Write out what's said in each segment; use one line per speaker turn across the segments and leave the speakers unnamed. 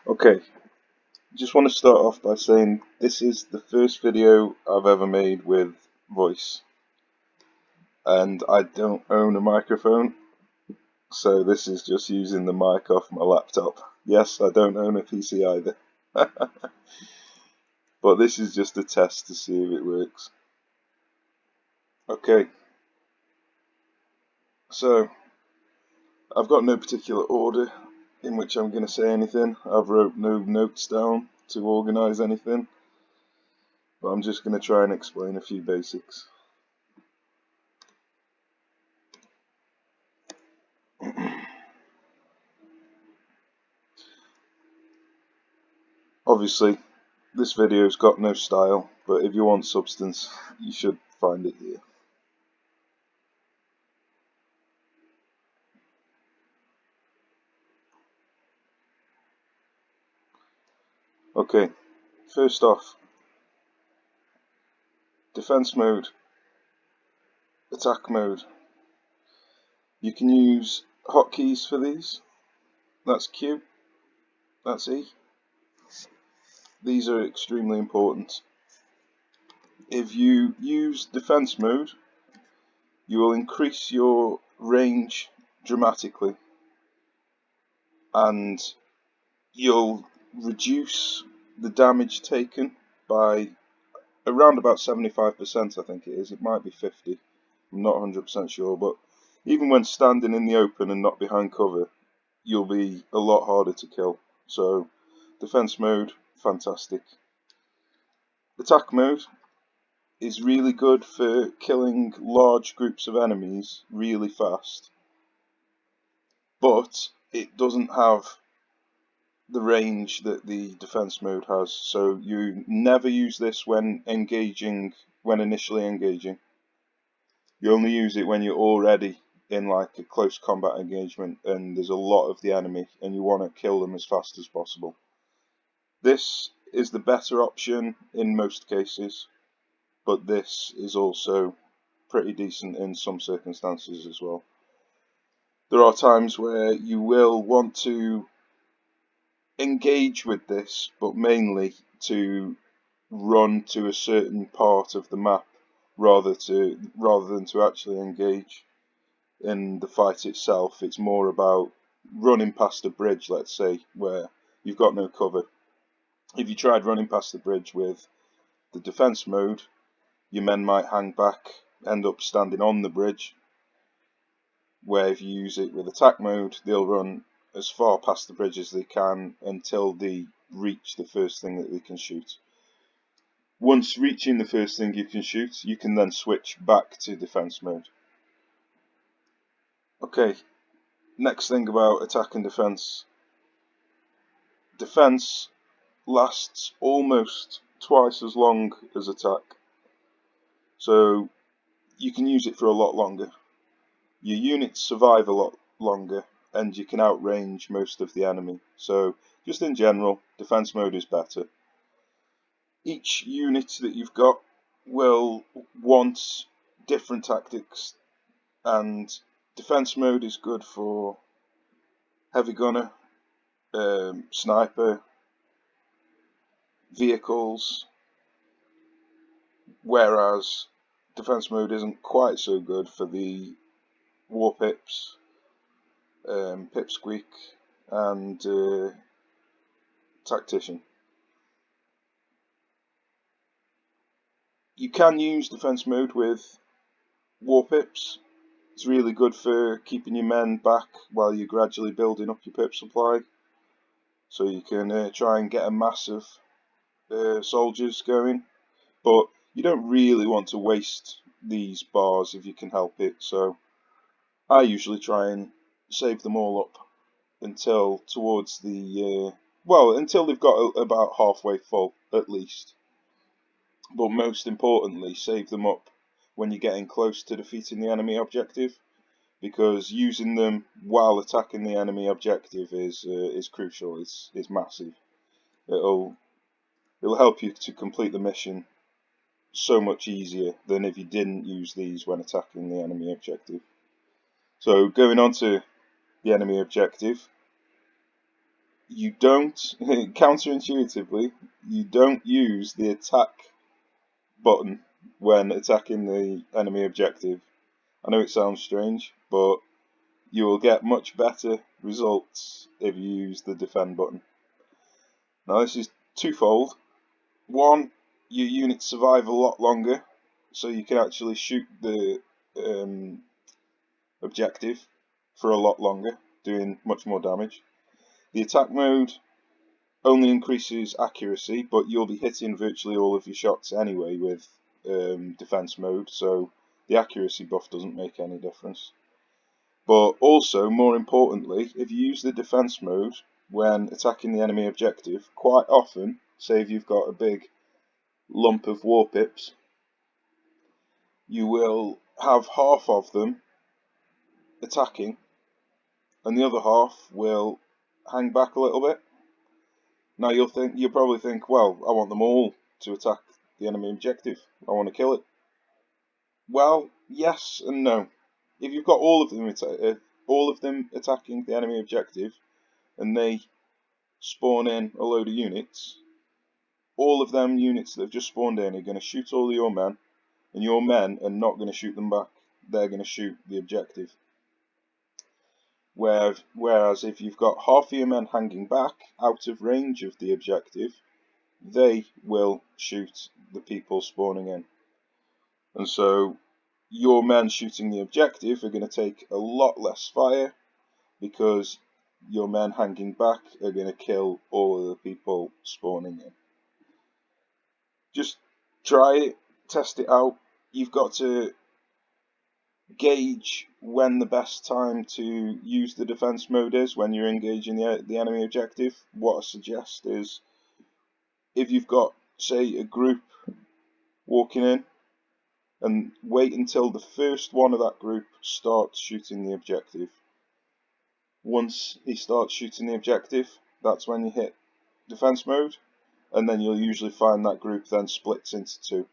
Okay, just want to start off by saying this is the first video I've ever made with voice, and I don't own a microphone, so this is just using the mic off my laptop. Yes, I don't own a PC either, but this is just a test to see if it works. Okay, so I've got no particular order in which I'm going to say anything. I've wrote no notes down to organise anything, but I'm just going to try and explain a few basics. Obviously, this video's got no style, but if you want substance, you should find it here. Okay, first off, defense mode, attack mode. You can use hotkeys for these. That's Q, that's E. These are extremely important. If you use defense mode, you will increase your range dramatically, and you'll reduce the damage taken by around about 75%, I think it is. It might be 50. I'm not 100% sure, but even when standing in the open and not behind cover, you'll be a lot harder to kill. So, defense mode, fantastic. Attack mode is really good for killing large groups of enemies really fast, but it doesn't have the range that the defense mode has. So you never use this when initially engaging. You only use it when you're already in like a close combat engagement and there's a lot of the enemy and you want to kill them as fast as possible. This is the better option in most cases, but this is also pretty decent in some circumstances as well. There are times where you will want to engage with this, but mainly to run to a certain part of the map rather than to actually engage in the fight itself. It's more about running past a bridge, let's say, where you've got no cover. If you tried running past the bridge with the defense mode, your men might hang back, end up standing on the bridge, where if you use it with attack mode, they'll run as far past the bridge as they can until they reach the first thing that they can shoot. Once reaching the first thing you can shoot, you can then switch back to defense mode. Okay, next thing about attack and defense. Defense lasts almost twice as long as attack, so you can use it for a lot longer. Your units survive a lot longer, and you can outrange most of the enemy. So, just in general, defense mode is better. Each unit that you've got will want different tactics, and defense mode is good for heavy gunner, sniper, vehicles, whereas defense mode isn't quite so good for the Warpips, Pip Squeaks, and Tactician. You can use defense mode with Warpips. It's really good for keeping your men back while you're gradually building up your pip supply. So you can try and get a mass of soldiers going. But you don't really want to waste these bars if you can help it. So I usually try and save them all up until towards the until they've got about halfway full at least. But most importantly, save them up when you're getting close to defeating the enemy objective, because using them while attacking the enemy objective is crucial. It's massive. It'll help you to complete the mission so much easier than if you didn't use these when attacking the enemy objective. So going on to the enemy objective, you don't, counterintuitively, you don't use the attack button when attacking the enemy objective. I know it sounds strange, but you will get much better results if you use the defend button. Now this is twofold. One, your units survive a lot longer, so you can actually shoot the objective for a lot longer, doing much more damage. The attack mode only increases accuracy, but you'll be hitting virtually all of your shots anyway with defense mode, so the accuracy buff doesn't make any difference. But also, more importantly, if you use the defense mode when attacking the enemy objective, quite often, say if you've got a big lump of Warpips, you will have half of them attacking and the other half will hang back a little bit. Now you'll probably think, well, I want them all to attack the enemy objective. I want to kill it. Well, yes and no. If you've got all of them attacking the enemy objective, and they spawn in a load of units, all of them units that have just spawned in are going to shoot all of your men, and your men are not going to shoot them back. They're going to shoot the objective. Whereas if you've got half of your men hanging back out of range of the objective, they will shoot the people spawning in. And so your men shooting the objective are going to take a lot less fire because your men hanging back are going to kill all of the people spawning in. Just try it, test it out. You've got to gauge when the best time to use the defense mode is when you're engaging the enemy objective. What I suggest is if you've got, say, a group walking in, and wait until the first one of that group starts shooting the objective. Once he starts shooting the objective, that's when you hit defense mode, and then you'll usually find that group then splits into two.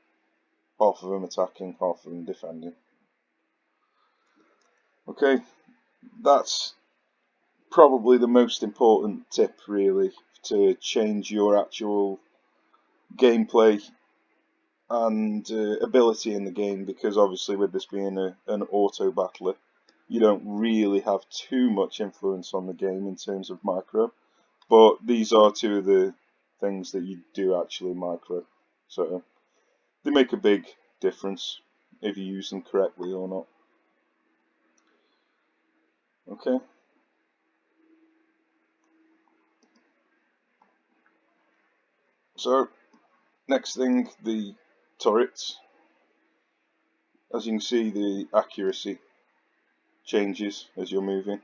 Half of them attacking, half of them defending. Okay, that's probably the most important tip really to change your actual gameplay and ability in the game, because obviously with this being an auto battler, you don't really have too much influence on the game in terms of micro, but these are two of the things that you do actually micro, so they make a big difference if you use them correctly or not. Okay. So, next thing, the turrets. As you can see, the accuracy changes as you're moving.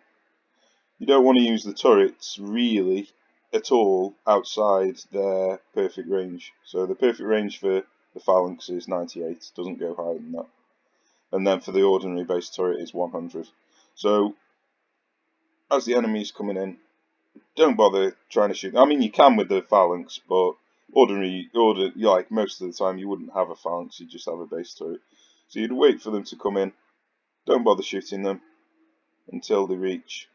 You don't want to use the turrets really at all outside their perfect range. So the perfect range for the phalanx is 98, doesn't go higher than that. And then for the ordinary base turret is 100. So as the enemy's coming in, don't bother trying to shoot. I mean, you can with the phalanx, but like most of the time you wouldn't have a phalanx, you'd just have a base turret. So you'd wait for them to come in, don't bother shooting them until they reach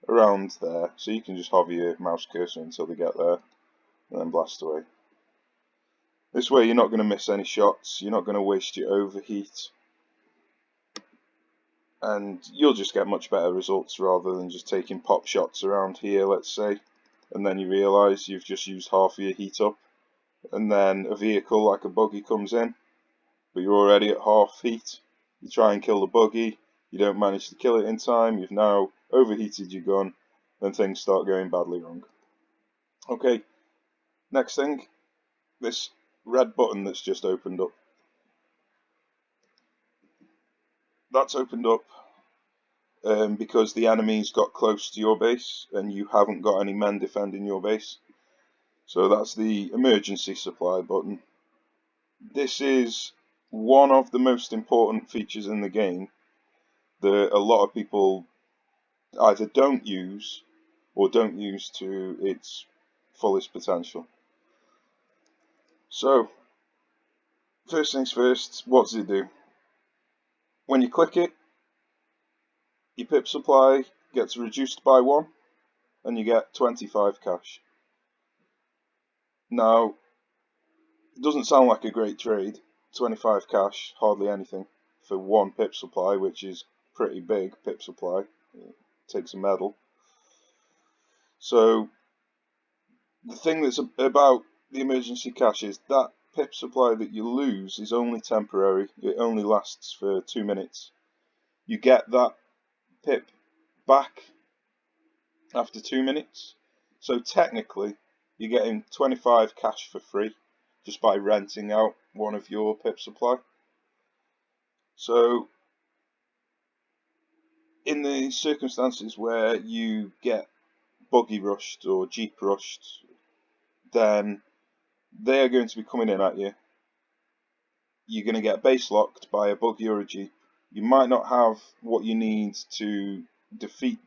around there. So you can just hover your mouse cursor until they get there, and then blast away. This way you're not going to miss any shots, you're not going to waste your overheat, and you'll just get much better results rather than just taking pop shots around here, let's say, and then you realise you've just used half of your heat up, and then a vehicle like a buggy comes in, but you're already at half heat. You try and kill the buggy, you don't manage to kill it in time, you've now overheated your gun, then things start going badly wrong. Okay, next thing, this red button that's just opened up. That's opened up because the enemy's got close to your base and you haven't got any men defending your base. So that's the emergency supply button. This is one of the most important features in the game that a lot of people either don't use or don't use to its fullest potential. So, first things first, what does it do? When you click it, your pip supply gets reduced by 1, and you get 25 cash. Now, it doesn't sound like a great trade. 25 cash, hardly anything for one pip supply, which is pretty big pip supply. It takes a medal. So the thing that's about the emergency cash is that pip supply that you lose is only temporary. It only lasts for 2 minutes. You get that pip back after 2 minutes. So technically, you're getting 25 cash for free just by renting out one of your pip supply. So in the circumstances where you get buggy rushed or jeep rushed, then they are going to be coming in at you. You're going to get base locked by a buggy or a jeep. You might not have what you need to defeat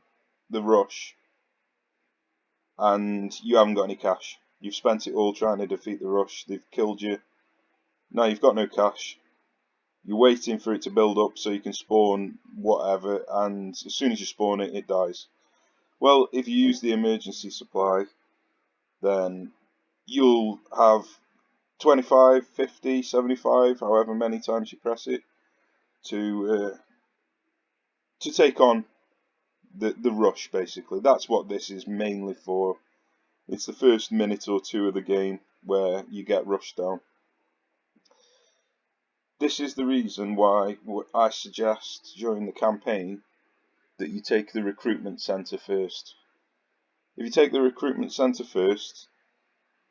the rush, and you haven't got any cash. You've spent it all trying to defeat the rush. They've killed you. Now you've got no cash. You're waiting for it to build up so you can spawn whatever, and as soon as you spawn it, it dies. Well, if you use the emergency supply, then you'll have 25, 50, 75, however many times you press it, to take on the rush, basically. That's what this is mainly for. It's the first minute or two of the game where you get rushed down. This is the reason why I suggest during the campaign that you take the recruitment centre first. If you take the recruitment centre first,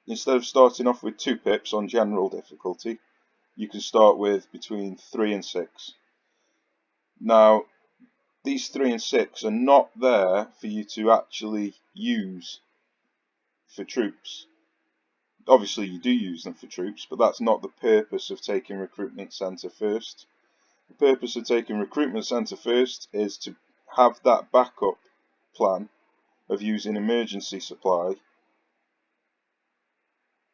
instead of starting off with 2 pips on general difficulty, you can start with between 3 and 6. Now, these 3 and 6 are not there for you to actually use for troops. Obviously you do use them for troops, but that's not the purpose of taking recruitment centre first. The purpose of taking recruitment centre first is to have that backup plan of using emergency supply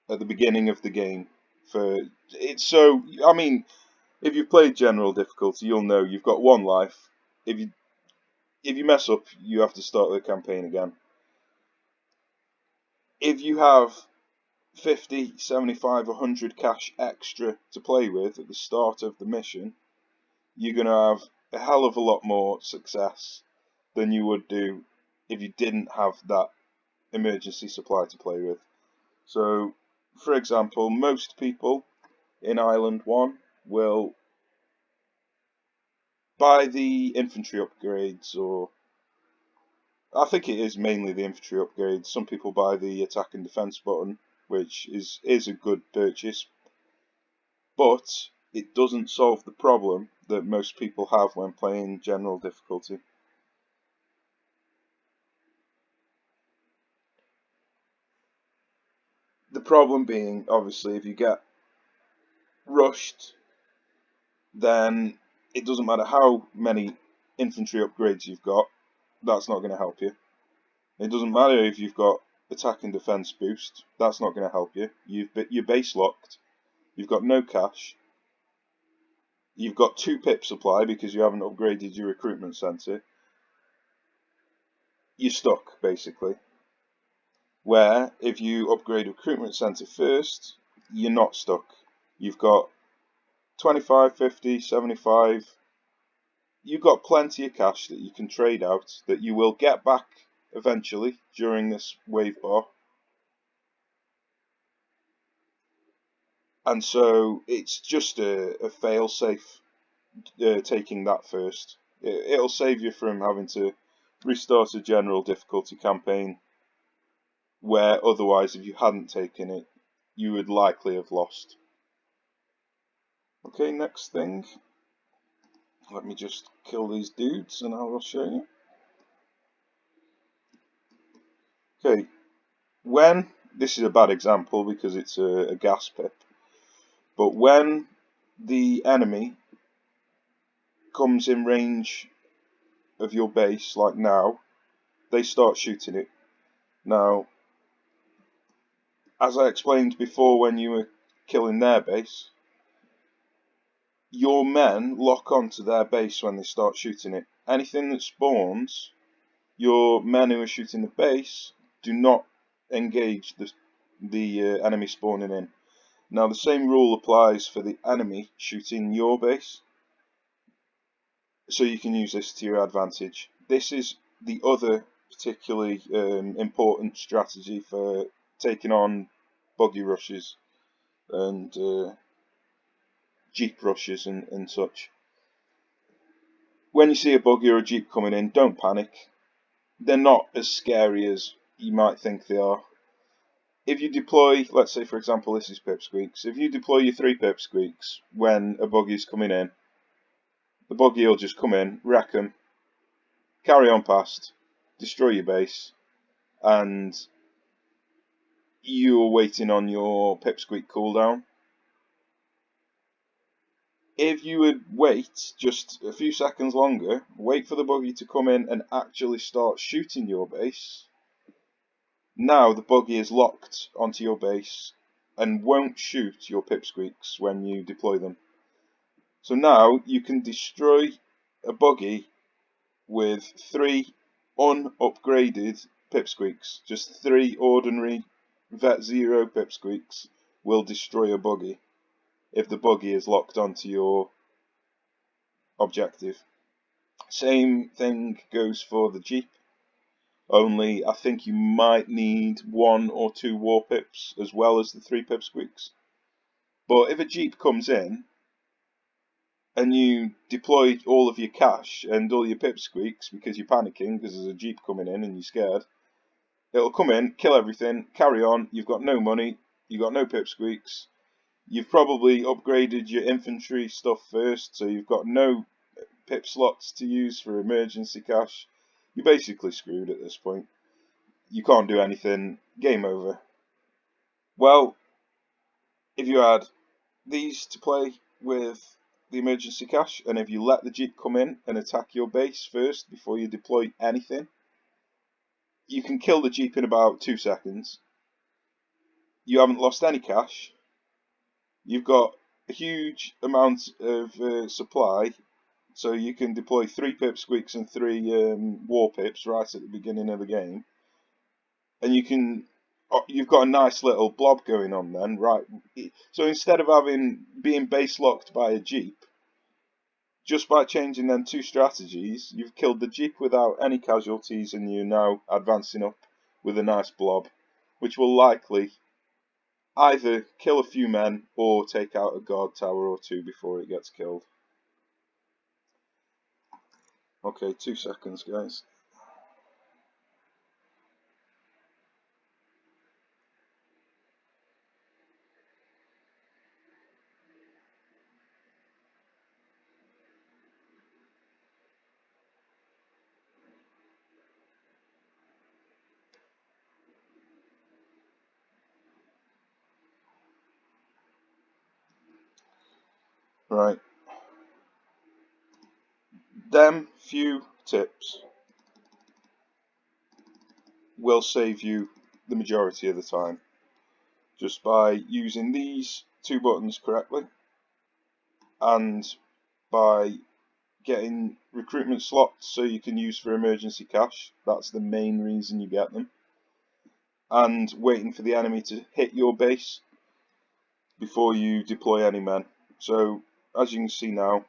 at the beginning of the game. If you've played general difficulty, you'll know you've got 1 life. If you mess up, you have to start the campaign again. If you have 50, 75, 100 cash extra to play with at the start of the mission, you're going to have a hell of a lot more success than you would do if you didn't have that emergency supply to play with. So, for example, most people in Island 1 will buy the infantry upgrades, or I think it is mainly the infantry upgrades. Some people buy the attack and defense button, which is a good purchase, but it doesn't solve the problem that most people have when playing general difficulty. The problem being, obviously, if you get rushed, then it doesn't matter how many infantry upgrades you've got, that's not going to help you. It doesn't matter if you've got attack and defense boost, that's not going to help you. You're base locked, you've got no cash, you've got 2 pip supply because you haven't upgraded your recruitment centre. You're stuck, basically. Where, if you upgrade recruitment centre first, you're not stuck. You've got 25, 50, 75. You've got plenty of cash that you can trade out, that you will get back eventually during this wave bar. And so it's just a fail-safe taking that first. It'll save you from having to restart a general difficulty campaign, where otherwise, if you hadn't taken it, you would likely have lost. Okay, next thing. Let me just kill these dudes and I will show you. Okay, this is a bad example because it's a gas pip, but when the enemy comes in range of your base, like now, they start shooting it. Now, as I explained before when you were killing their base, your men lock onto their base when they start shooting it. Anything that spawns your men who are shooting the base do not engage the enemy spawning in. Now the same rule applies for the enemy shooting your base, so you can use this to your advantage. This is the other particularly important strategy for taking on buggy rushes and jeep rushes and such. When you see a buggy or a jeep coming in, don't panic. They're not as scary as you might think they are. If you deploy, let's say for example this is Pip Squeaks, if you deploy your 3 Pip Squeaks when a buggy's coming in, the buggy will just come in, wreck them, carry on past, destroy your base, and you're waiting on your Pip Squeak cooldown. If you would wait just a few seconds longer, wait for the buggy to come in and actually start shooting your base, now the buggy is locked onto your base and won't shoot your Pip Squeaks when you deploy them. So now you can destroy a buggy with 3 unupgraded Pip Squeaks. Just 3 ordinary Vet 0 Pip Squeaks will destroy a buggy if the buggy is locked onto your objective. Same thing goes for the Jeep, only I think you might need 1 or 2 Warpips as well as the 3 Pip Squeaks. But if a Jeep comes in and you deploy all of your cash and all your Pip Squeaks because you're panicking because there's a Jeep coming in and you're scared, it'll come in, kill everything, carry on, you've got no money, you've got no Pip Squeaks, you've probably upgraded your infantry stuff first, so you've got no Pip slots to use for emergency cash. You're basically screwed at this point. You can't do anything, game over. Well, if you add these to play with the emergency cash, and if you let the Jeep come in and attack your base first before you deploy anything, you can kill the Jeep in about 2 seconds. You haven't lost any cash. You've got a huge amount of supply, so you can deploy 3 Pip Squeaks and 3 Warpips right at the beginning of the game, and you've got a nice little blob going on then, right? So instead of being base locked by a Jeep, just by changing them 2 strategies, you've killed the Jeep without any casualties, and you're now advancing up with a nice blob, which will likely either kill a few men or take out a guard tower or 2 before it gets killed. Okay, 2 seconds, guys. Right. Them few tips will save you the majority of the time, just by using these 2 buttons correctly and by getting recruitment slots so you can use for emergency cash. That's the main reason you get them. And waiting for the enemy to hit your base before you deploy any men. So as you can see now,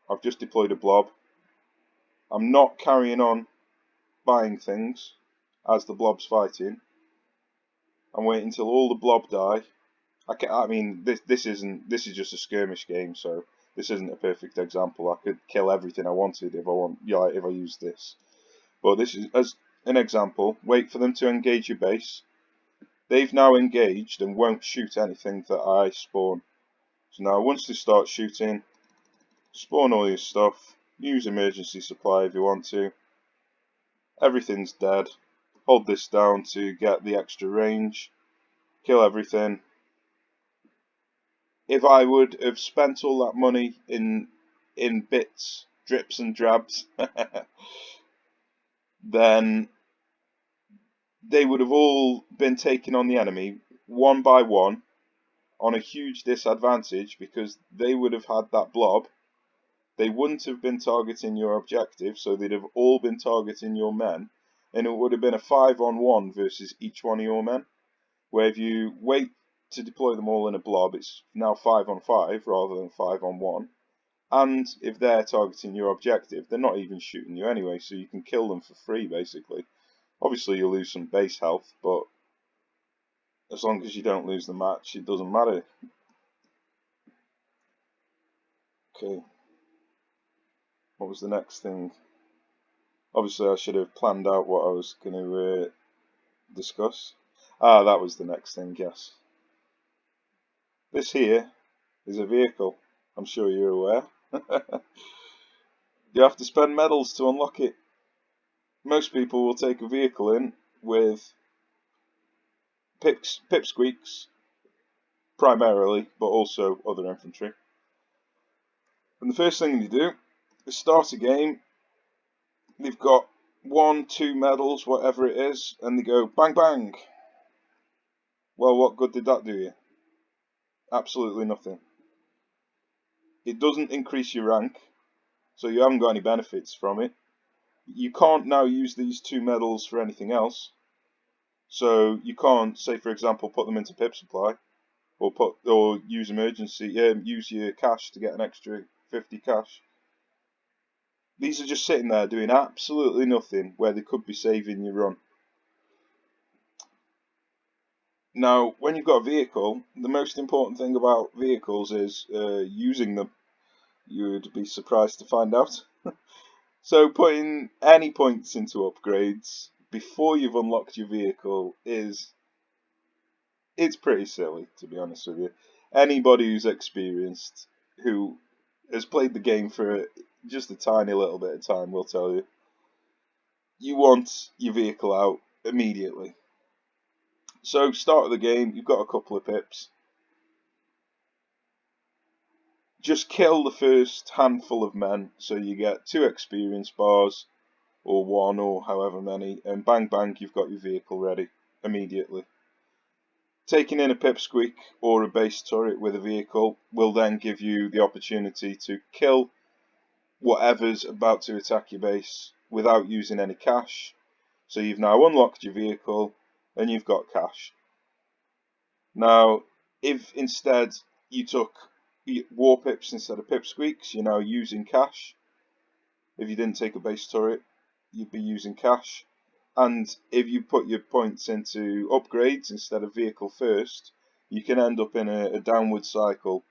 I've just deployed a blob. I'm not carrying on buying things as the blob's fighting. I'm waiting until all the blob die. I mean, this is just a skirmish game, so this isn't a perfect example. I could kill everything I wanted if I used this. But this is as an example. Wait for them to engage your base. They've now engaged and won't shoot anything that I spawn. So now once they start shooting, spawn all your stuff. Use emergency supply if you want to. Everything's dead. Hold this down to get the extra range. Kill everything. If I would have spent all that money in bits, drips and drabs, then they would have all been taken on the enemy one by one on a huge disadvantage because they would have had that blob. They wouldn't have been targeting your objective, so they'd have all been targeting your men, and it would have been a 5-on-1 versus each one of your men, where if you wait to deploy them all in a blob, it's now 5-on-5 rather than 5-on-1. And if they're targeting your objective, they're not even shooting you anyway, so you can kill them for free, basically. Obviously, you'll lose some base health, but as long as you don't lose the match, it doesn't matter. Okay. What was the next thing? Obviously, I should have planned out what I was going to discuss. Ah, that was the next thing, yes. This here is a vehicle. I'm sure you're aware. You have to spend medals to unlock it. Most people will take a vehicle in with Pip Squeaks, primarily, but also other infantry. And the first thing they do is start a game. They've got 1, 2 medals, whatever it is, and they go bang bang. Well, what good did that do you? Absolutely nothing. It doesn't increase your rank, so you haven't got any benefits from it. You can't now use these 2 medals for anything else. So you can't, say for example, put them into Pip Supply, or use use your cash to get an extra 50 cash. These are just sitting there doing absolutely nothing where they could be saving your run. Now, when you've got a vehicle, the most important thing about vehicles is using them. You would be surprised to find out. So putting any points into upgrades before you've unlocked your vehicle it's pretty silly, to be honest with you. Anybody who's experienced, who has played the game for just a tiny little bit of time, will tell you. You want your vehicle out immediately. So, start of the game, you've got a couple of pips. Just kill the first handful of men, so you get 2 experience bars, or 1, or however many, and bang bang, you've got your vehicle ready immediately. Taking in a Pip Squeak or a base turret with a vehicle will then give you the opportunity to kill whatever's about to attack your base without using any cash. So you've now unlocked your vehicle and you've got cash. Now, if instead you took Warpips instead of Pip Squeaks, you're now using cash. If you didn't take a base turret, you'd be using cash. And if you put your points into upgrades instead of vehicle first, you can end up in a downward cycle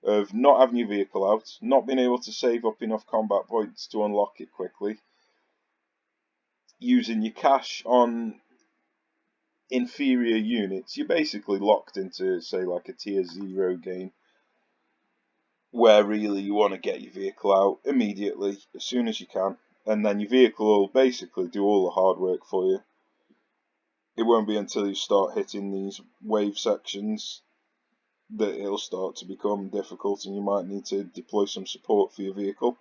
of not having your vehicle out, not being able to save up enough combat points to unlock it quickly, using your cash on inferior units. You're basically locked into, say, like a tier 0 game, where really you want to get your vehicle out immediately, as soon as you can. And then your vehicle will basically do all the hard work for you. It won't be until you start hitting these wave sections that it'll start to become difficult and you might need to deploy some support for your vehicle.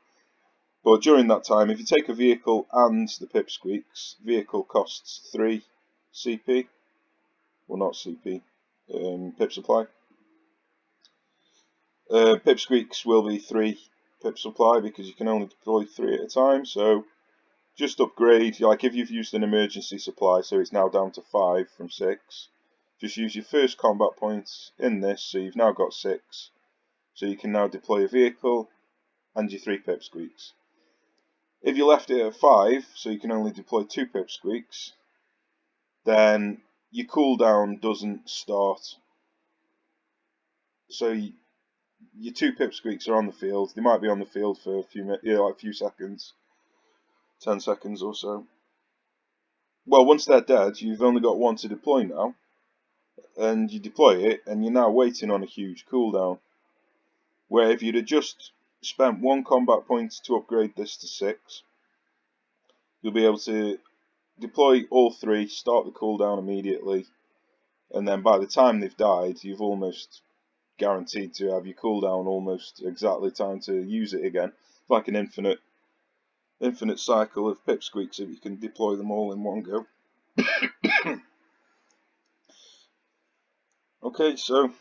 But during that time, if you take a vehicle and the Pip Squeaks, vehicle costs 3 CP. Well, not CP, Pip Supply. Pip Squeaks will be 3 Pip Supply because you can only deploy 3 at a time, so just upgrade. Like if you've used an emergency supply, so it's now down to 5 from 6, just use your first combat points in this, so you've now got 6. So you can now deploy a vehicle and your 3 Pip Squeaks. If you left it at 5, so you can only deploy 2 Pip Squeaks, then your cooldown doesn't start. So your 2 Pip Squeaks are on the field. They might be on the field for a few seconds, 10 seconds or so. Well, once they're dead, you've only got 1 to deploy now, and you deploy it, and you're now waiting on a huge cooldown. Where if you'd have just spent 1 combat point to upgrade this to 6, you'll be able to deploy all 3, start the cooldown immediately, and then by the time they've died, you've almost guaranteed to have your cooldown almost exactly time to use it again. It's like an infinite cycle of Pip Squeaks if you can deploy them all in one go. Okay, so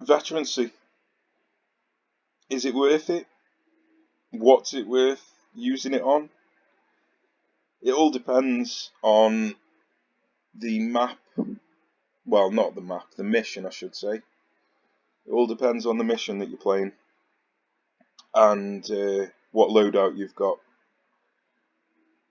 veterancy. Is it worth it? What's it worth using it on? It all depends on the map. Well, not the map, the mission, I should say. It all depends on the mission that you're playing and what loadout you've got.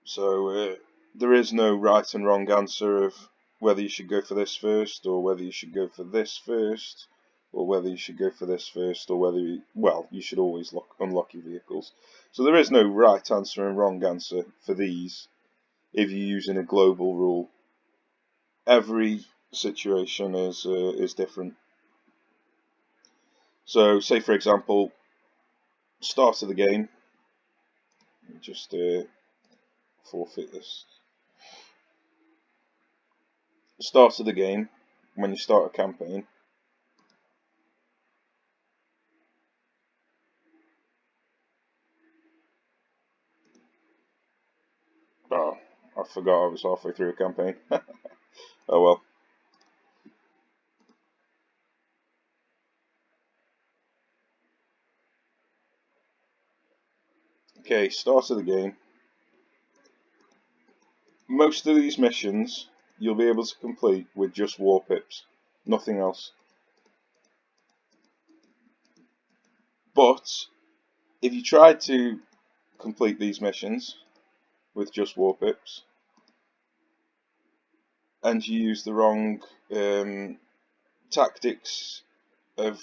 So there is no right and wrong answer of whether you should go for this first, or whether you should go for this first, or whether you should go for this first, or whether you should always unlock your vehicles. So there is no right answer and wrong answer for these if you're using a global rule. Every situation is different. So, say for example, start of the game. Just forfeit this. Start of the game, when you start a campaign. Oh, I forgot I was halfway through a campaign. Oh well. Okay, start of the game. Most of these missions you'll be able to complete with just Warpips, nothing else. But if you try to complete these missions with just Warpips and you use the wrong tactics of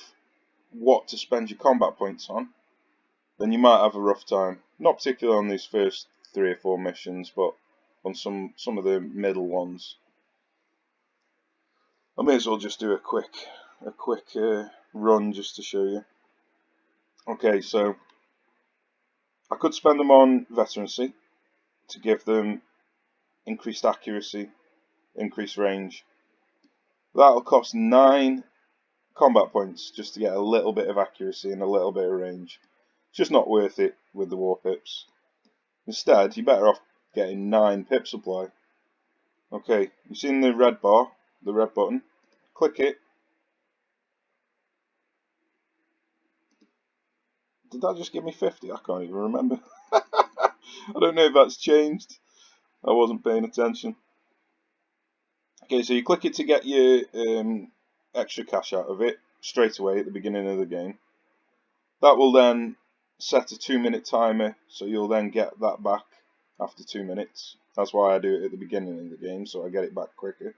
what to spend your combat points on, then you might have a rough time. Not particularly on these first 3 or 4 missions, but on some of the middle ones. I may as well just do a quick run just to show you. Okay, so I could spend them on veterancy to give them increased accuracy, increased range. That'll cost 9 combat points just to get a little bit of accuracy and a little bit of range. It's just not worth it with the Warpips. Instead, you're better off getting 9 pip supply. Okay, you've seen the red bar, the red button. Click it. Did that just give me 50? I can't even remember. I don't know if that's changed. I wasn't paying attention. Okay, so you click it to get your extra cash out of it straight away at the beginning of the game. That will then set a 2-minute timer, so you'll then get that back after 2 minutes. That's why I do it at the beginning of the game, so I get it back quicker.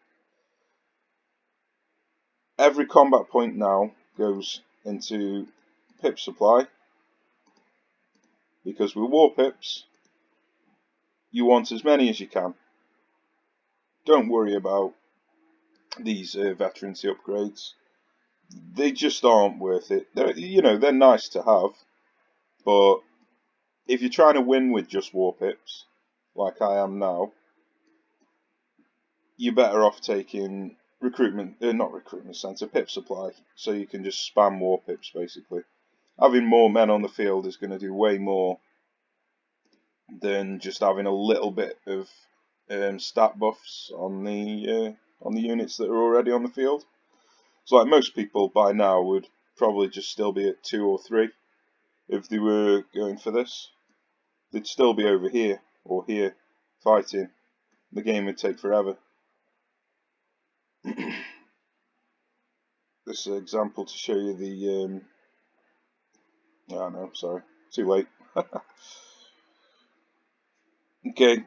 Every combat point now goes into pip supply, because with Warpips, you want as many as you can. Don't worry about these veterancy upgrades. They just aren't worth it. They're nice to have, but if you're trying to win with just Warpips, like I am now, you're better off taking not recruitment center, pip supply, so you can just spam Warpips basically. Having more men on the field is going to do way more than just having a little bit of stat buffs on the units that are already on the field. So like most people by now would probably just still be at 2 or 3 if they were going for this. They'd still be over here or here fighting. The game would take forever. This example to show you the oh no, sorry, too late. Okay,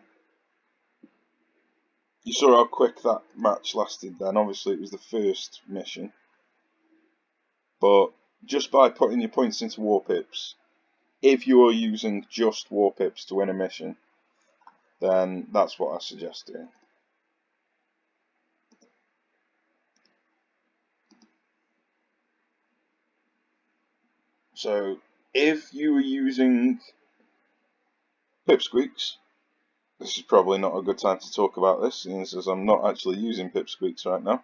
you saw how quick that match lasted then. Obviously it was the first mission, but just by putting your points into Warpips, if you are using just Warpips to win a mission, then that's what I suggest doing. So if you were using Pip Squeaks, this is probably not a good time to talk about this, since I'm not actually using Pip Squeaks right now.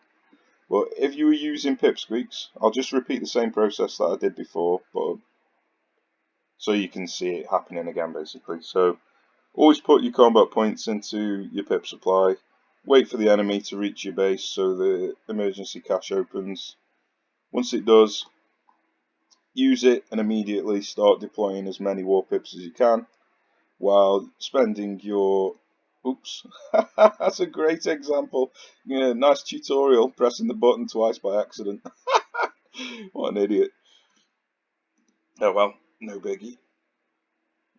But if you were using Pip Squeaks, I'll just repeat the same process that I did before, but so you can see it happening again basically. So always put your combat points into your pip supply, wait for the enemy to reach your base so the emergency cache opens. Once it does, use it and immediately start deploying as many Warpips as you can while spending your Oops. That's a great example. Yeah, nice tutorial, pressing the button twice by accident. What an idiot. Oh well, no biggie.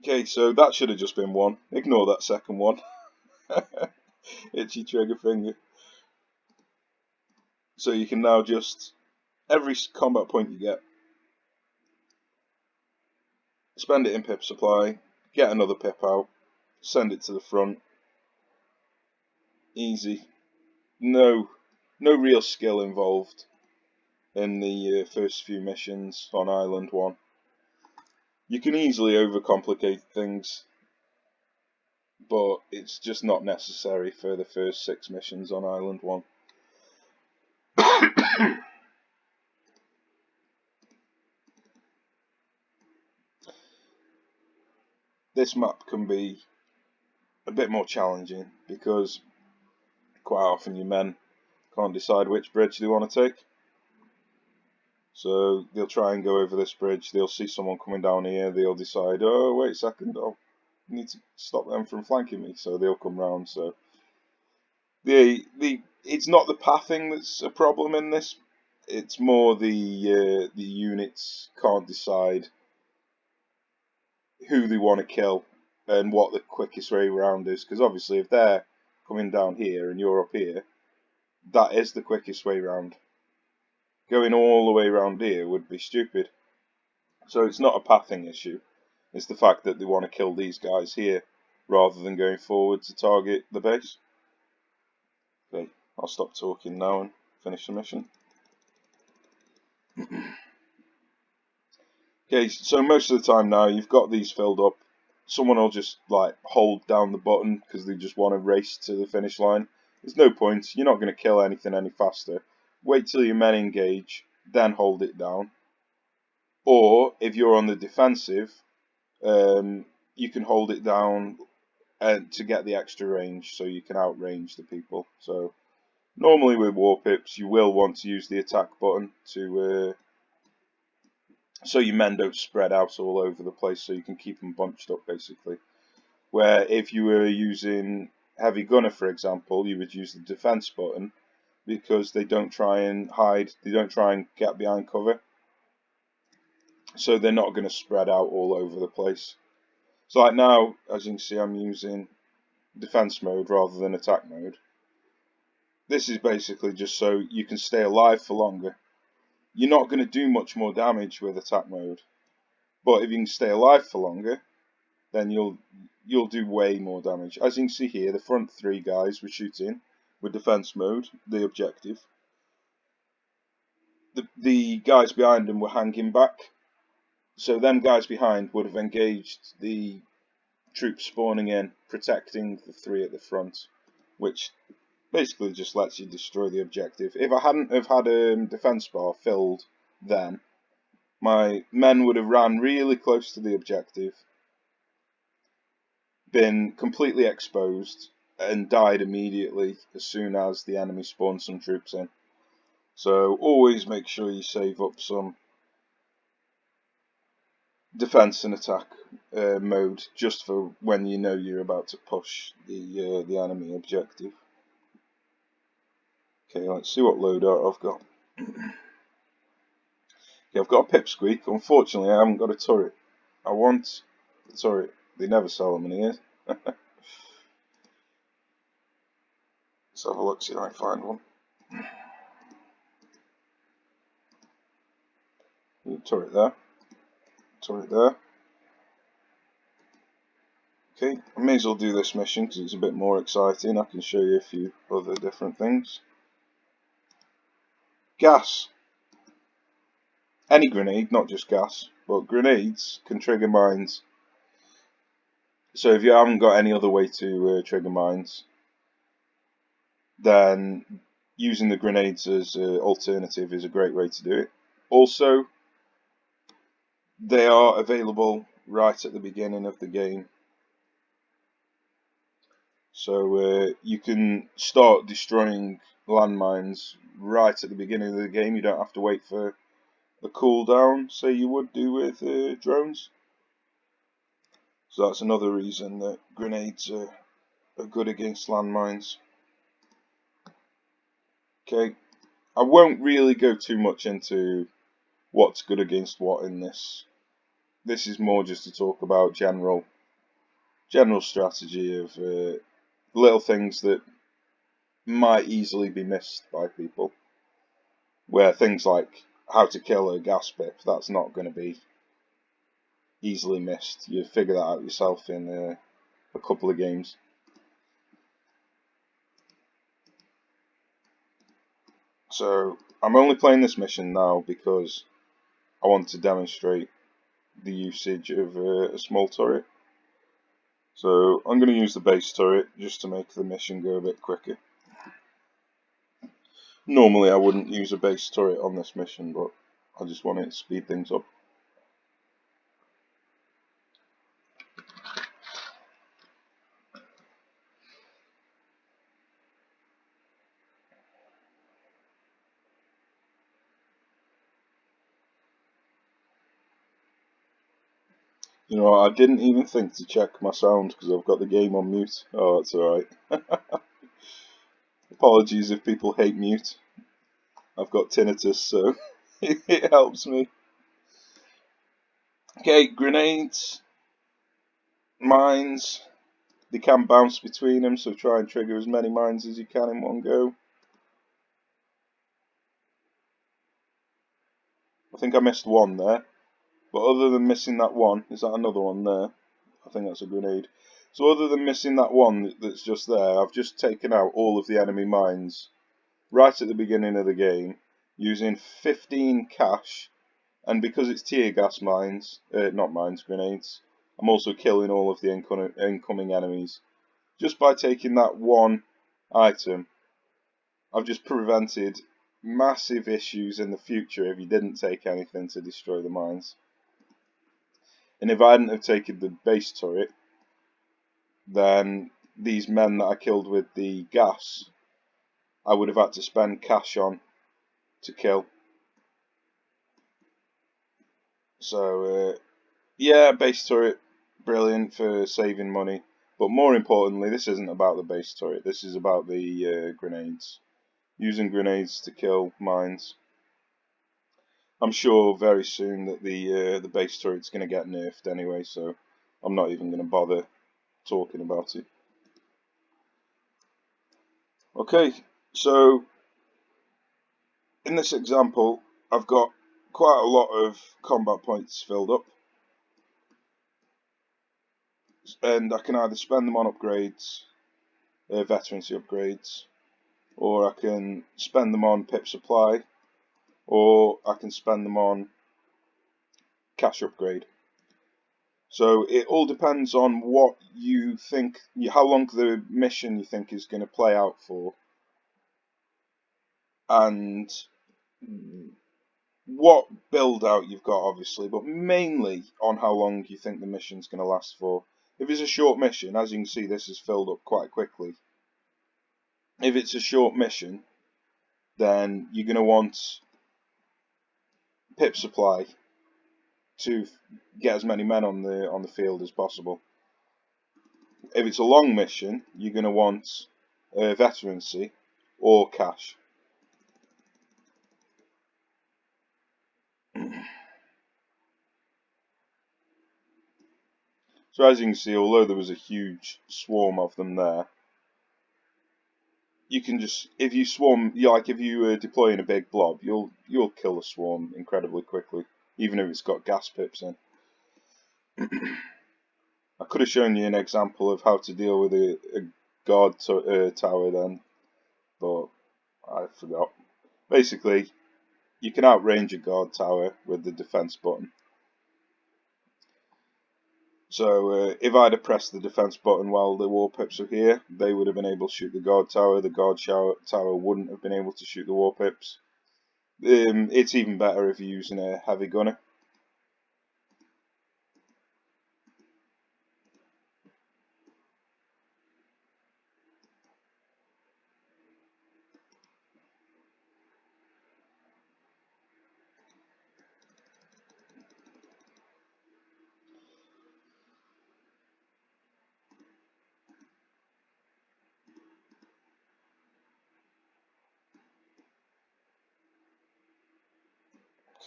Okay, so that should have just been one. Ignore that second one. Itchy trigger finger. So you can now just, every combat point you get, spend it in pip supply, get another pip out, send it to the front. Easy. No real skill involved in the first few missions on Island 1. You can easily overcomplicate things, but it's just not necessary for the first 6 missions on Island 1. This map can be a bit more challenging because quite often your men can't decide which bridge they want to take. So they'll try and go over this bridge, they'll see someone coming down here, they'll decide, oh wait a second, I need to stop them from flanking me, so they'll come round. So it's not the pathing that's a problem in this, it's more the units can't decide who they want to kill and what the quickest way around is, because obviously if they're coming down here and you're up here, that is the quickest way round. Going all the way around here would be stupid. So it's not a pathing issue, it's the fact that they want to kill these guys here rather than going forward to target the base. Okay, I'll stop talking now and finish the mission. Okay, so most of the time now you've got these filled up, someone will just like hold down the button because they just want to race to the finish line. There's no point, you're not going to kill anything any faster. Wait till your men engage, then hold it down. Or if you're on the defensive, you can hold it down to get the extra range, so you can outrange the people. So normally with Warpips, you will want to use the attack button to so your men don't spread out all over the place, so you can keep them bunched up basically. Where if you were using Heavy Gunner, for example, you would use the defense button because they don't try and hide, they don't try and get behind cover. So they're not going to spread out all over the place. So like now, as you can see, I'm using defense mode rather than attack mode. This is basically just so you can stay alive for longer. You're not going to do much more damage with attack mode, but if you can stay alive for longer, then you'll do way more damage. As you can see here, the front 3 guys were shooting with defense mode, the objective. The guys behind them were hanging back. So them guys behind would have engaged the troops spawning in, protecting the 3 at the front, which basically just lets you destroy the objective. If I hadn't have had a defense bar filled then, my men would have ran really close to the objective, been completely exposed, and died immediately as soon as the enemy spawned some troops in. So always make sure you save up some defense and attack mode just for when you know you're about to push the enemy objective. Okay, let's see what loadout I've got. Okay, I've got a Pip Squeak. Unfortunately, I haven't got a turret. I want a turret. They never sell them in here. Let's have a look, see if I can find one. Turret there. Turret there. Okay, I may as well do this mission because it's a bit more exciting. I can show you a few other different things. Gas. Any grenade, not just gas, but grenades can trigger mines. So if you haven't got any other way to trigger mines, then using the grenades as an alternative is a great way to do it. Also, they are available right at the beginning of the game. So you can start destroying landmines right at the beginning of the game. You don't have to wait for a cooldown, say you would do with drones. So that's another reason that grenades are are good against landmines. Okay, I won't really go too much into what's good against what in this. This is more just to talk about general strategy of little things that might easily be missed by people. Where things like how to kill a gas pip, that's not going to be easily missed. You figure that out yourself in a couple of games. So I'm only playing this mission now because I want to demonstrate the usage of a small turret. So I'm going to use the base turret just to make the mission go a bit quicker. Normally I wouldn't use a base turret on this mission, but I just want to speed things up. You know, I didn't even think to check my sound because I've got the game on mute. Oh, that's alright. Apologies if people hate mute. I've got tinnitus, so it helps me. Okay, grenades, mines, they can bounce between them, so try and trigger as many mines as you can in one go. I think I missed one there, but other than missing that one, is that another one there? I think that's a grenade. So other than missing that one that's just there, I've just taken out all of the enemy mines right at the beginning of the game using 15 cash, and because it's tear gas mines, not mines, grenades, I'm also killing all of the incoming enemies. Just by taking that one item, I've just prevented massive issues in the future if you didn't take anything to destroy the mines. And if I hadn't have taken the base turret, then these men that I killed with the gas, I would have had to spend cash on to kill. So, yeah, base turret, brilliant for saving money. But more importantly, this isn't about the base turret, this is about the grenades. Using grenades to kill mines. I'm sure very soon that the base turret's going to get nerfed anyway, so I'm not even going to bother talking about it. Okay, so in this example, I've got quite a lot of combat points filled up, and I can either spend them on upgrades, veterancy upgrades, or I can spend them on pip supply, or I can spend them on cash upgrade. So it all depends on what you think, how long the mission you think is going to play out for, and what build out you've got, obviously, but mainly on how long you think the mission's going to last for. If it's a short mission, as you can see, this is filled up quite quickly. If it's a short mission, then you're going to want pip supply to get as many men on the field as possible. If it's a long mission, you're going to want veterancy or cash. So as you can see, although there was a huge swarm of them there, you can just, if you swarm, like if you deploy in a big blob, you'll kill a swarm incredibly quickly, even if it's got gas pips in. I could have shown you an example of how to deal with a guard tower then, but I forgot. Basically, you can outrange a guard tower with the defense button. So if I'd have pressed the defense button while the Warpips were here, they would have been able to shoot the guard tower. The guard tower wouldn't have been able to shoot the Warpips. It's even better if you're using a heavy gunner.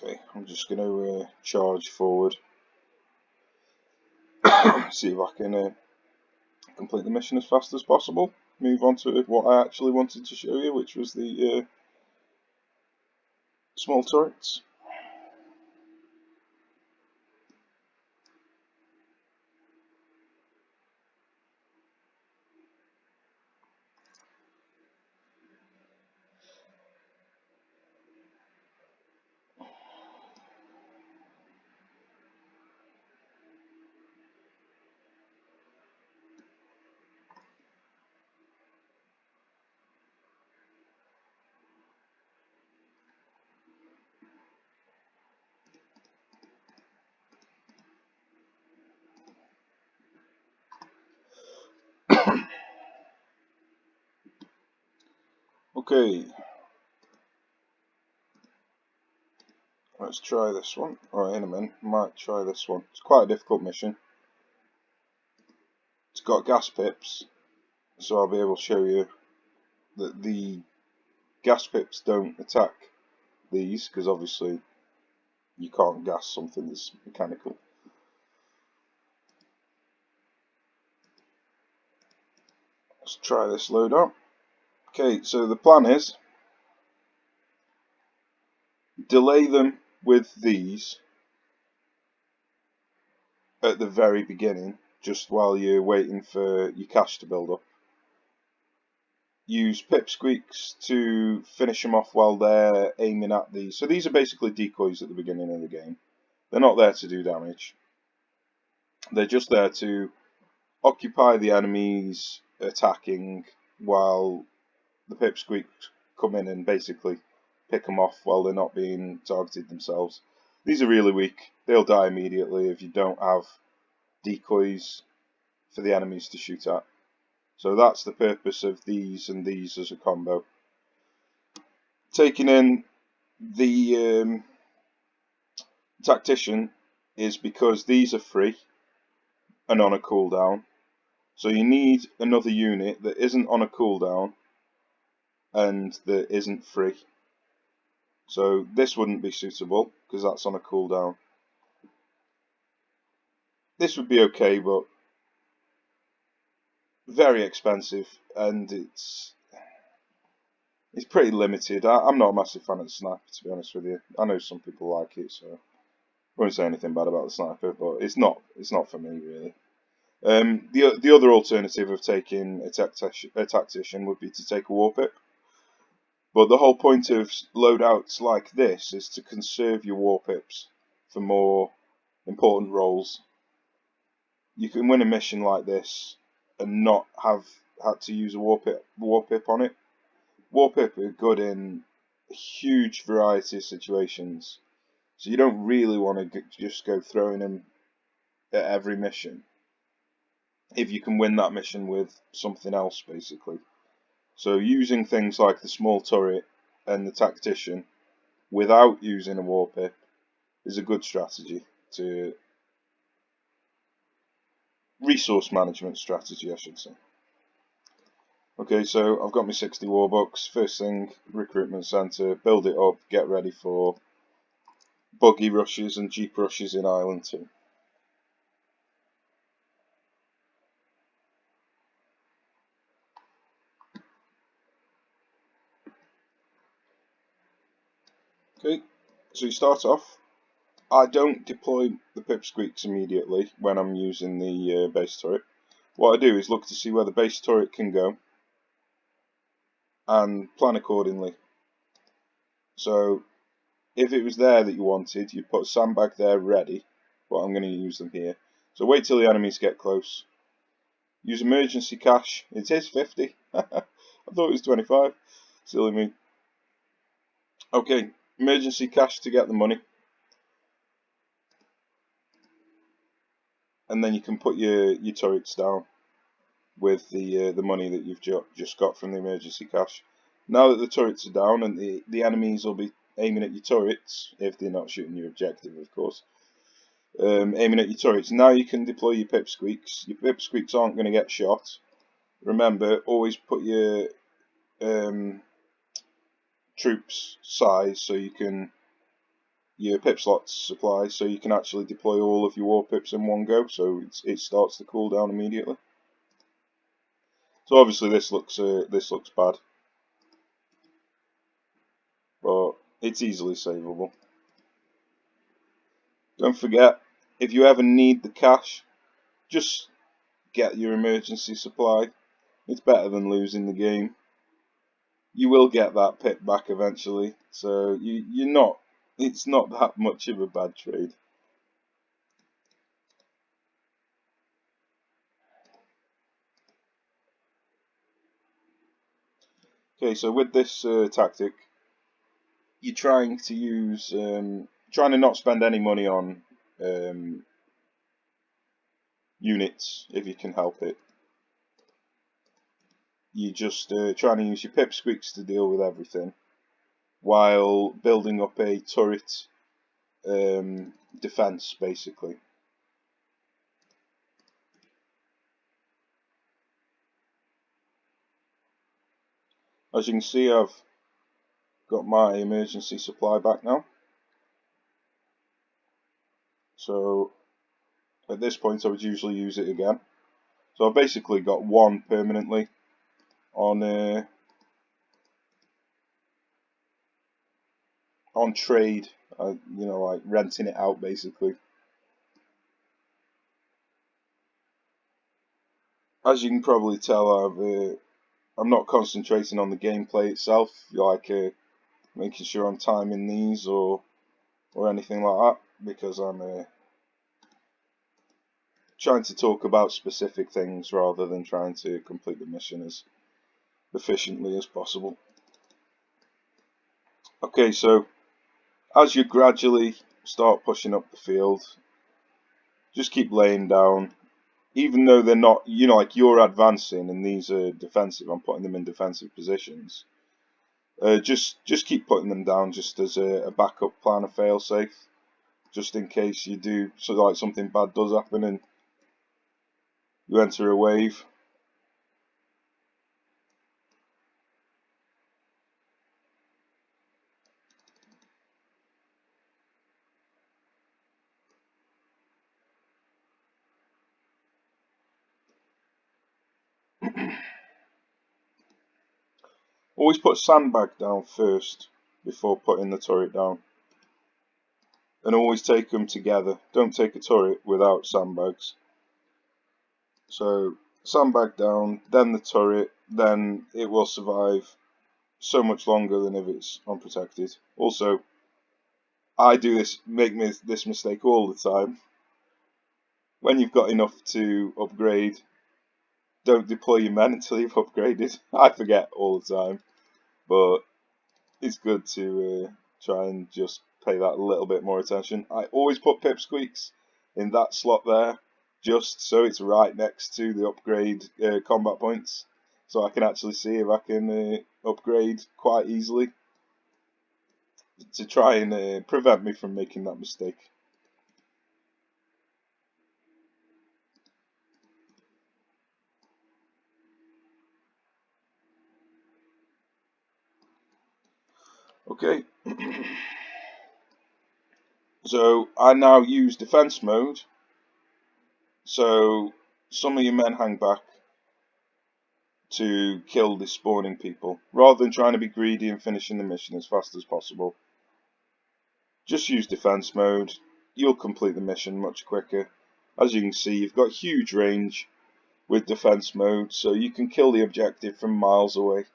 Okay, I'm just going to charge forward. See if I can complete the mission as fast as possible. Move on to what I actually wanted to show you, which was the small turrets. Okay, let's try this one. Alright, in a minute, might try this one. It's quite a difficult mission. It's got gas pips, so I'll be able to show you that the gas pips don't attack these, because obviously you can't gas something that's mechanical. Let's try this load up. Okay, so the plan is delay them with these at the very beginning, just while you're waiting for your cash to build up. Use Pip Squeaks to finish them off while they're aiming at these. So these are basically decoys at the beginning of the game. They're not there to do damage. They're just there to occupy the enemies attacking while the Pip Squeaks come in and basically pick them off while they're not being targeted themselves. These are really weak. They'll die immediately if you don't have decoys for the enemies to shoot at. So that's the purpose of these and these as a combo. Taking in the tactician is because these are free and on a cooldown. So you need another unit that isn't on a cooldown and that isn't free. So this wouldn't be suitable because that's on a cooldown. This would be okay, but very expensive, and it's pretty limited. I'm not a massive fan of the sniper, to be honest with you. I know some people like it, so I won't say anything bad about the sniper, but it's not for me really. The other alternative of taking a tactician would be to take a Warpip. But the whole point of loadouts like this is to conserve your Warpips for more important roles. You can win a mission like this and not have had to use a Warpip on it. Warpip are good in a huge variety of situations, so you don't really want to just go throwing them at every mission if you can win that mission with something else, basically. So using things like the small turret and the tactician without using a Warpip is a good strategy to resource management strategy, I should say. Okay, so I've got my 60 Warbucks. First thing, recruitment centre, build it up, get ready for buggy rushes and jeep rushes in Island 2. Okay, so you start off. I don't deploy the Pip Squeaks immediately when I'm using the base turret. What I do is look to see where the base turret can go and plan accordingly. So if it was there that you wanted, you'd put a sandbag there ready, but I'm going to use them here. So wait till the enemies get close. Use emergency cash. It is 50. I thought it was 25. Silly me. Okay, emergency cash to get the money. And then you can put your turrets down with the money that you've just got from the emergency cash. Now that the turrets are down and the enemies will be aiming at your turrets, if they're not shooting your objective, of course. Aiming at your turrets. Now you can deploy your Pip Squeaks. Your Pip Squeaks aren't going to get shot. Remember, always put your troops size so you can your pip slots supply, so you can actually deploy all of your Warpips in one go, so it starts to cool down immediately. So obviously this looks bad, but it's easily savable. Don't forget, if you ever need the cash, just get your emergency supply. It's better than losing the game. You will get that pip back eventually, so it's not that much of a bad trade. Okay, so with this tactic, you're trying to trying to not spend any money on units if you can help it. You're just trying to use your Pip Squeaks to deal with everything, while building up a turret defense, basically. As you can see, I've got my emergency supply back now. So at this point I would usually use it again. So I've basically got one permanently on trade, like renting it out basically. As you can probably tell, I'm not concentrating on the gameplay itself, like making sure I'm timing these or anything like that, because I'm trying to talk about specific things rather than trying to complete the mission as efficiently as possible. Okay, so as you gradually start pushing up the field, just keep laying down. Even though they're not, like you're advancing and these are defensive, I'm putting them in defensive positions. Just keep putting them down just as a backup plan, a fail-safe, just in case you do, so like something bad does happen and you enter a wave. Always put sandbag down first before putting the turret down. And always take them together. Don't take a turret without sandbags. So sandbag down, then the turret, then it will survive so much longer than if it's unprotected. Also, I do make this mistake all the time. When you've got enough to upgrade, don't deploy your men until you've upgraded. I forget all the time, but it's good to try and just pay that a little bit more attention. I always put Pip Squeaks in that slot there, just so it's right next to the upgrade combat points, so I can actually see if I can upgrade quite easily to try and prevent me from making that mistake. Okay, so I now use defense mode, so some of your men hang back to kill the spawning people, rather than trying to be greedy and finishing the mission as fast as possible. Just use defense mode, you'll complete the mission much quicker. As you can see, you've got huge range with defense mode, so you can kill the objective from miles away.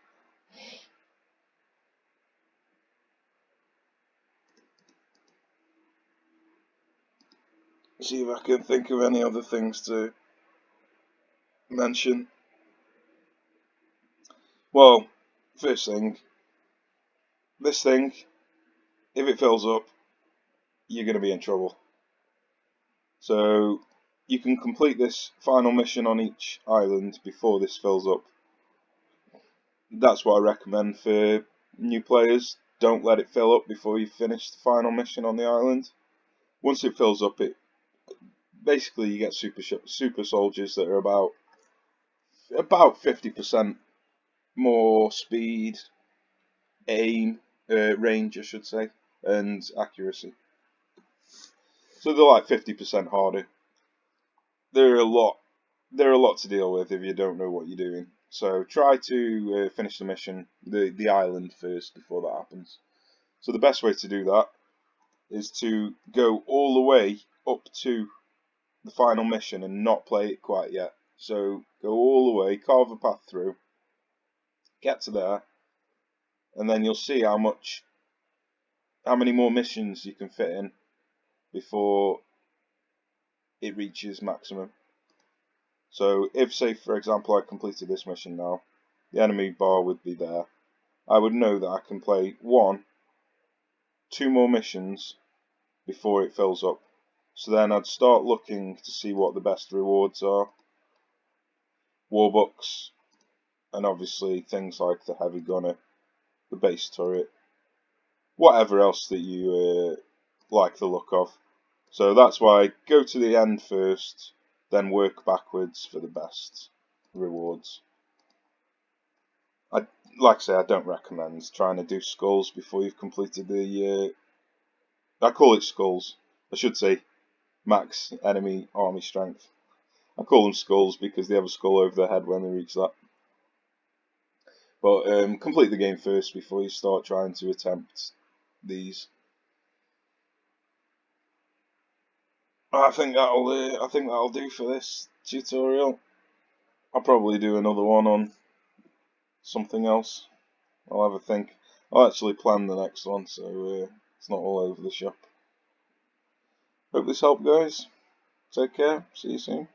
See if I can think of any other things to mention. Well, first thing, this thing, if it fills up, you're going to be in trouble. So you can complete this final mission on each island before this fills up. That's what I recommend for new players. Don't let it fill up before you finish the final mission on the island. Once it fills up, basically you get super soldiers that are about 50% more speed, aim, range, I should say, and accuracy. So they're like 50% harder. They're a lot to deal with if you don't know what you're doing. So try to finish the mission, the island first before that happens. So the best way to do that is to go all the way up to the final mission and not play it quite yet. So go all the way, carve a path through, get to there, and then you'll see how many more missions you can fit in before it reaches maximum. So if, say for example, I completed this mission now, the enemy bar would be there. I would know that I can play 2 more missions before it fills up. So then I'd start looking to see what the best rewards are. Warbucks, and obviously things like the heavy gunner, the base turret, whatever else that you like the look of. So that's why go to the end first, then work backwards for the best rewards. Like I say, I don't recommend trying to do skulls before you've completed the. I call it skulls. I should say max enemy army strength. I call them skulls because they have a skull over their head when they reach that. But complete the game first before you start trying to attempt these. I think that'll do for this tutorial. I'll probably do another one on something else. I'll have a think. I'll actually plan the next one, so it's not all over the shop. Hope this helped, guys. Take care. See you soon.